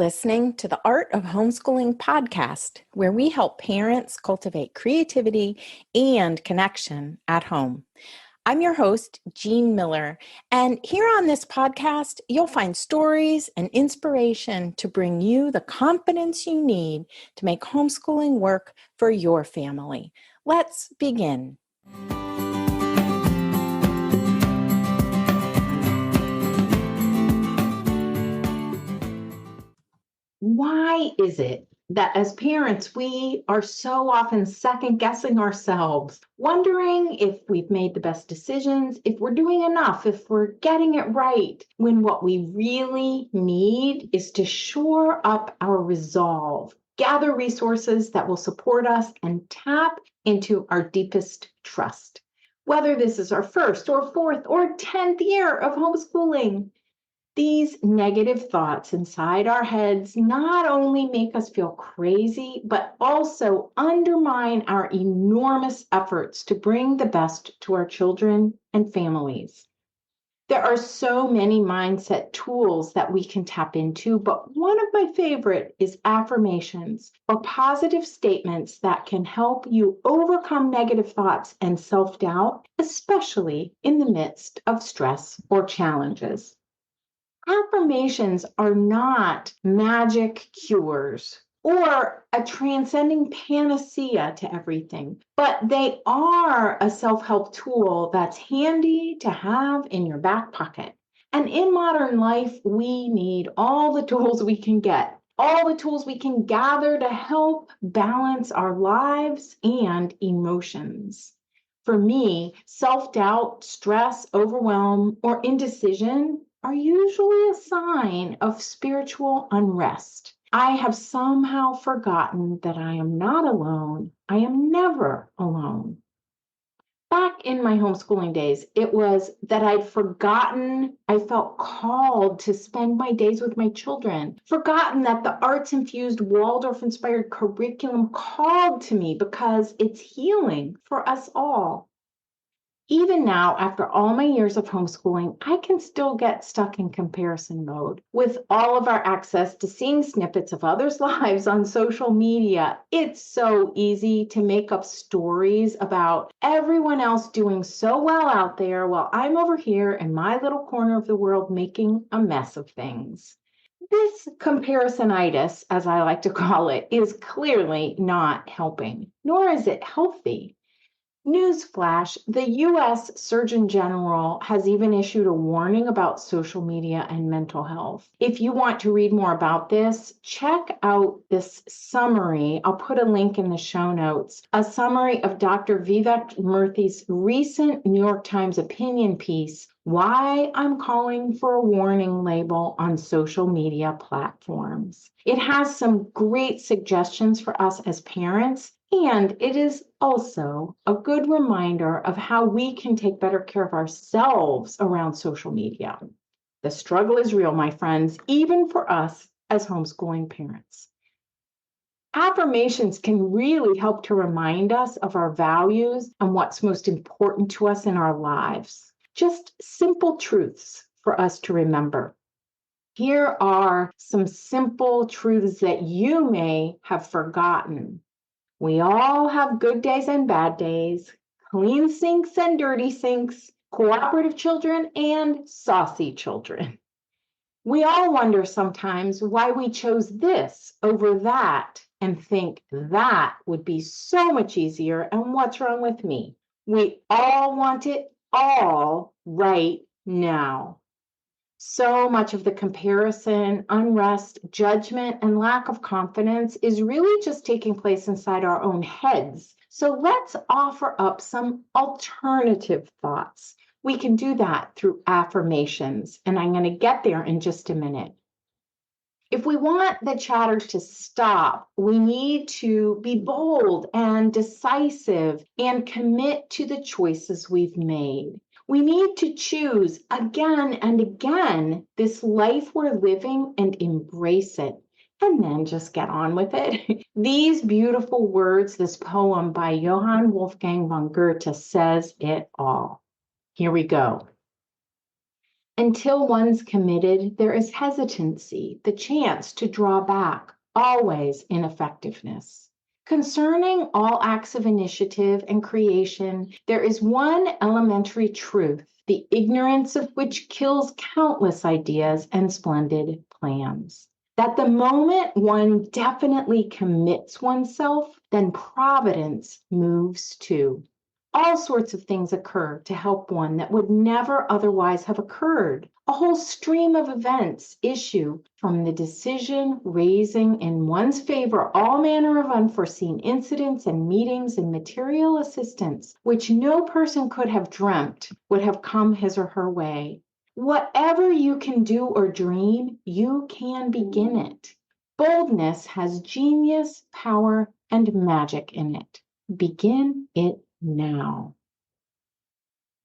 listening to the Art of Homeschooling podcast, where we help parents cultivate creativity and connection at home. I'm your host, Jean Miller, and here on this podcast, you'll find stories and inspiration to bring you the confidence you need to make homeschooling work for your family. Let's begin. Why is it that as parents, we are so often second guessing ourselves, wondering if we've made the best decisions, if we're doing enough, if we're getting it right, when what we really need is to shore up our resolve, gather resources that will support us, and tap into our deepest trust. Whether this is our first or fourth or 10th year of homeschooling, these negative thoughts inside our heads not only make us feel crazy, but also undermine our enormous efforts to bring the best to our children and families. There are so many mindset tools that we can tap into, but one of my favorite is affirmations, or positive statements that can help you overcome negative thoughts and self-doubt, especially in the midst of stress or challenges. Affirmations are not magic cures or a transcending panacea to everything, but they are a self-help tool that's handy to have in your back pocket. And in modern life, we need all the tools we can get, all the tools we can gather to help balance our lives and emotions. For me, self-doubt, stress, overwhelm, or indecision are usually a sign of spiritual unrest. I have somehow forgotten that I am not alone. I am never alone. Back in my homeschooling days, it was that I'd forgotten I felt called to spend my days with my children, forgotten that the arts-infused Waldorf-Inspired curriculum called to me because it's healing for us all. Even now, after all my years of homeschooling, I can still get stuck in comparison mode. With all of our access to seeing snippets of others' lives on social media, it's so easy to make up stories about everyone else doing so well out there while I'm over here in my little corner of the world making a mess of things. This comparisonitis, as I like to call it, is clearly not helping, nor is it healthy. Newsflash, the U.S. Surgeon General has even issued a warning about social media and mental health. If you want to read more about this, check out this summary. I'll put a link in the show notes, a summary of Dr. Vivek Murthy's recent New York Times opinion piece, Why I'm Calling for a Warning Label on Social Media Platforms. It has some great suggestions for us as parents, and it is also a good reminder of how we can take better care of ourselves around social media. The struggle is real, my friends, even for us as homeschooling parents. Affirmations can really help to remind us of our values and what's most important to us in our lives. Just simple truths for us to remember. Here are some simple truths that you may have forgotten. We all have good days and bad days, clean sinks and dirty sinks, cooperative children and saucy children. We all wonder sometimes why we chose this over that and think that would be so much easier and what's wrong with me. We all want it all right now. So much of the comparison, unrest, judgment, and lack of confidence is really just taking place inside our own heads. So let's offer up some alternative thoughts. We can do that through affirmations, and I'm going to get there in just a minute. If we want the chatter to stop, we need to be bold and decisive and commit to the choices we've made. We need to choose again and again this life we're living and embrace it, and then just get on with it. These beautiful words, this poem by Johann Wolfgang von Goethe says it all. Here we go. Until one's committed, there is hesitancy, the chance to draw back, always ineffectiveness. Concerning all acts of initiative and creation, there is one elementary truth, the ignorance of which kills countless ideas and splendid plans. That the moment one definitely commits oneself, then providence moves too. All sorts of things occur to help one that would never otherwise have occurred. A whole stream of events issue from the decision, raising in one's favor all manner of unforeseen incidents and meetings and material assistance, which no person could have dreamt would have come his or her way. Whatever you can do or dream, you can begin it. Boldness has genius, power, and magic in it. Begin it now.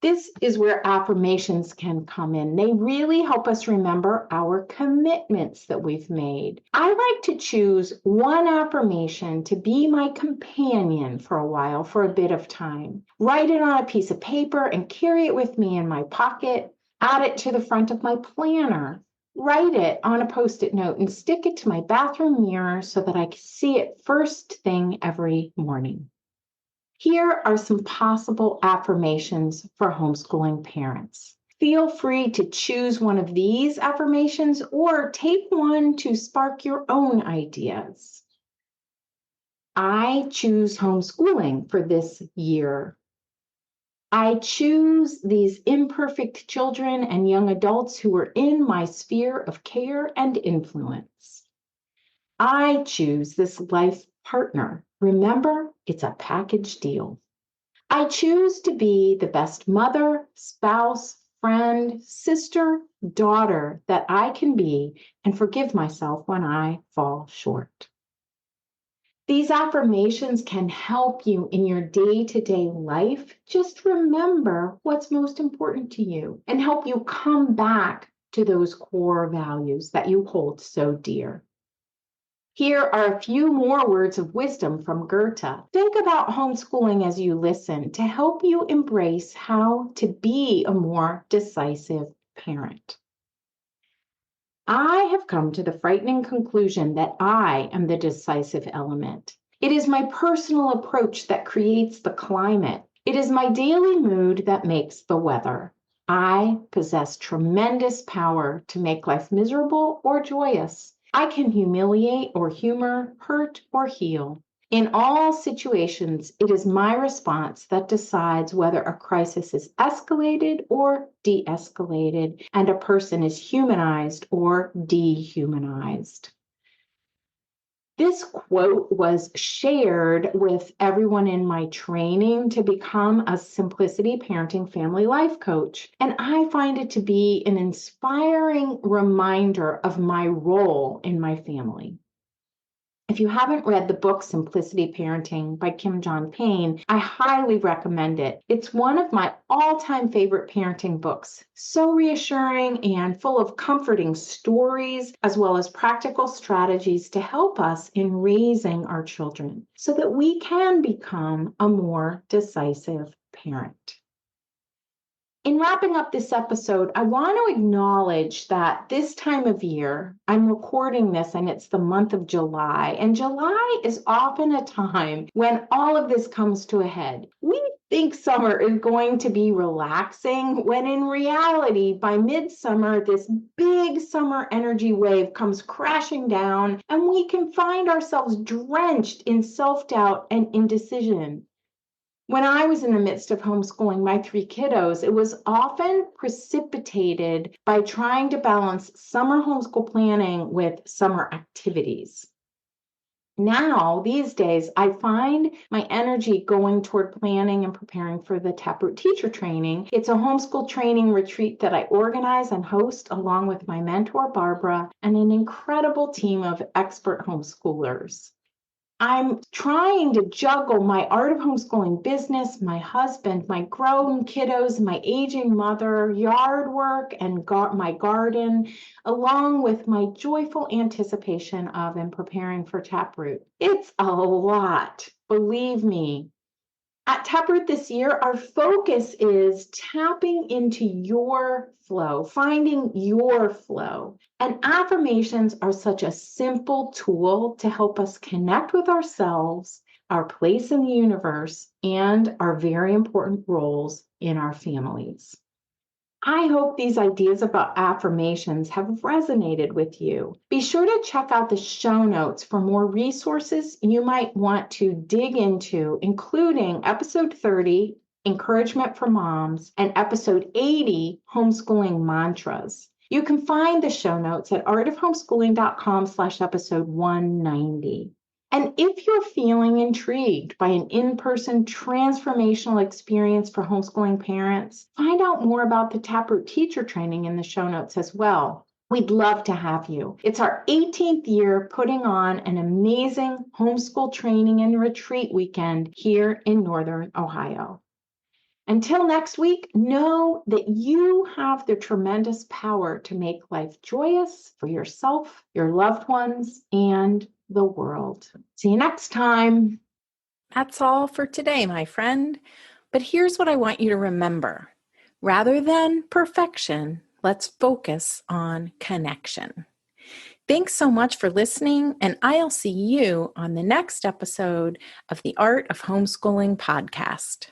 This is where affirmations can come in. They really help us remember our commitments that we've made. I like to choose one affirmation to be my companion for a while, for a bit of time. Write it on a piece of paper and carry it with me in my pocket. Add it to the front of my planner. Write it on a Post-it note and stick it to my bathroom mirror so that I can see it first thing every morning. Here are some possible affirmations for homeschooling parents. Feel free to choose one of these affirmations or take one to spark your own ideas. I choose homeschooling for this year. I choose these imperfect children and young adults who are in my sphere of care and influence. I choose this life partner. Remember, it's a package deal. I choose to be the best mother, spouse, friend, sister, daughter that I can be and forgive myself when I fall short. These affirmations can help you in your day-to-day life. Just remember what's most important to you and help you come back to those core values that you hold so dear. Here are a few more words of wisdom from Goethe. Think about homeschooling as you listen to help you embrace how to be a more decisive parent. I have come to the frightening conclusion that I am the decisive element. It is my personal approach that creates the climate. It is my daily mood that makes the weather. I possess tremendous power to make life miserable or joyous. I can humiliate or humor, hurt or heal. In all situations, it is my response that decides whether a crisis is escalated or de-escalated, and a person is humanized or dehumanized. This quote was shared with everyone in my training to become a Simplicity Parenting Family Life Coach. And I find it to be an inspiring reminder of my role in my family. If you haven't read the book Simplicity Parenting by Kim John Payne, I highly recommend it. It's one of my all-time favorite parenting books. So reassuring and full of comforting stories, as well as practical strategies to help us in raising our children so that we can become a more decisive parent. In wrapping up this episode, I want to acknowledge that this time of year, I'm recording this and it's the month of July, and July is often a time when all of this comes to a head. We think summer is going to be relaxing, when in reality, by midsummer, this big summer energy wave comes crashing down, and we can find ourselves drenched in self-doubt and indecision. When I was in the midst of homeschooling my 3 kiddos, it was often precipitated by trying to balance summer homeschool planning with summer activities. Now, these days, I find my energy going toward planning and preparing for the Taproot teacher training. It's a homeschool training retreat that I organize and host along with my mentor, Barbara, and an incredible team of expert homeschoolers. I'm trying to juggle my art of homeschooling business, my husband, my grown kiddos, my aging mother, yard work, and my garden, along with my joyful anticipation of and preparing for Taproot. It's a lot, believe me. At Taproot this year, our focus is tapping into your flow, finding your flow. And affirmations are such a simple tool to help us connect with ourselves, our place in the universe, and our very important roles in our families. I hope these ideas about affirmations have resonated with you. Be sure to check out the show notes for more resources you might want to dig into, including episode 30, Encouragement for Moms, and episode 80, Homeschooling Mantras. You can find the show notes at artofhomeschooling.com/episode 190. And if you're feeling intrigued by an in-person transformational experience for homeschooling parents, find out more about the Taproot teacher training in the show notes as well. We'd love to have you. It's our 18th year putting on an amazing homeschool training and retreat weekend here in Northern Ohio. Until next week, know that you have the tremendous power to make life joyous for yourself, your loved ones, and the world. See you next time. That's all for today, my friend. But here's what I want you to remember. Rather than perfection, let's focus on connection. Thanks so much for listening, and I'll see you on the next episode of the Art of Homeschooling podcast.